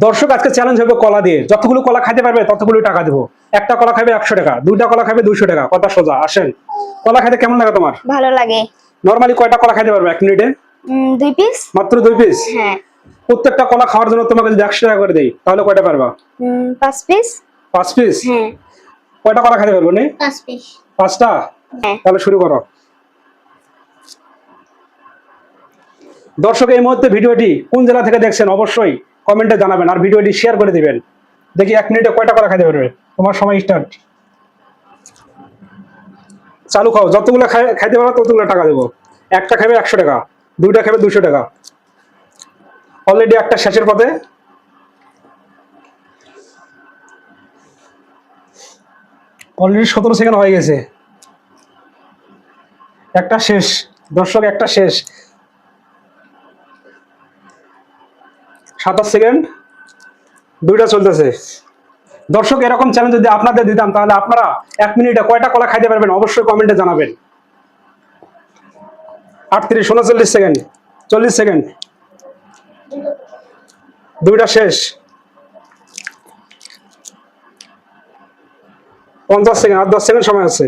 দর্শক আজকে চ্যালেঞ্জ হবে কলা দিয়ে, যতগুলো কলা খাইতে পারবে ততগুলো টাকা দেবো। একটা কলা খাবে 100 টাকা, দুইটা কলা খাবে 200 টাকা, কথা সোজা। আসেন, কলা খাইতে কেমন লাগে তোমার? ভালো লাগে। নরমালি কয়টা কলা খাইতে পারবে 1 মিনিটে? 2 পিস। মাত্র 2 পিস? হ্যাঁ। প্রত্যেকটা কলা খাওয়ার জন্য তোমাকে যদি 100 টাকা করে দেই তাহলে কয়টা পারবা? 5 পিস। 5 পিস? হ্যাঁ। কয়টা কলা খাইতে পারবে নে? 5 পিস। 5টা? হ্যাঁ। তাহলে শুরু করো। দর্শক এই মুহূর্তে ভিডিওটি কোন জেলা থেকে দেখছেন অবশ্যই কমেন্টে জানাবেন, আর ভিডিওটি শেয়ার করে দিবেন। দেখি 1 মিনিটে কয়টা কলা খাইতে পারবে। তোমার সময় স্টার্ট। চালু খাও, যতগুলো খাইতে পারো ততগুলো টাকা দেবো। একটা খাবে 100 টাকা, দুইটা খাবে 200 টাকা। অলরেডি একটা শেষের পথে। অলরেডি 17 সেকেন্ড হয়ে গেছে। একটা শেষ দর্শক, একটা শেষ। 27 সেকেন্ড, দুইটা চলতেছে। দর্শক এরকম চ্যালেঞ্জ যদি আপনাদের দিতাম তাহলে আপনারা 1 মিনিটে কয়টা কলা খাইতে পারবেন অবশ্যই কমেন্টে জানাবেন। 38, 39 সেকেন্ড, 40 সেকেন্ড, দুইটা শেষ। 50 সেকেন্ড, আর 10 সেকেন্ড সময় আছে।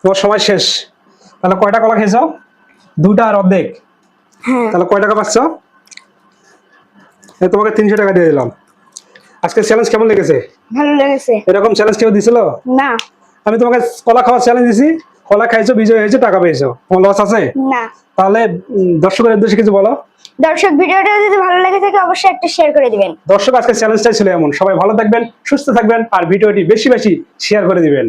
তোমার সময় শেষ। তাহলে কয়টা কলা খেয়েছো? দুটা আর অর্ধেক। হ্যাঁ। তাহলে কয় টাকা পাচ্ছ? তোমাকে 300 টাকা দিয়ে দিলাম। আজকে চ্যালেঞ্জ কেমন লেগেছে? ভালো লেগেছে। এরকম চ্যালেঞ্জ কেউ দিছিল? না। আমি তোমাকে কলা খাওয়ার চ্যালেঞ্জ দিছি, কলা খাইছো, বিজয় হয়েছে, টাকা পেয়েছো, তোমার লস আছে? না। তাহলে দর্শকের উদ্দেশ্যে কিছু বলো। দর্শক ভিডিওটা যদি ভালো লেগে থাকে অবশ্যই একটা শেয়ার করে দিবেন। দর্শক আজকে চ্যালেঞ্জটাই ছিল এমন। সবাই ভালো থাকবেন, সুস্থ থাকবেন, আর ভিডিওটি বেশি বেশি শেয়ার করে দিবেন।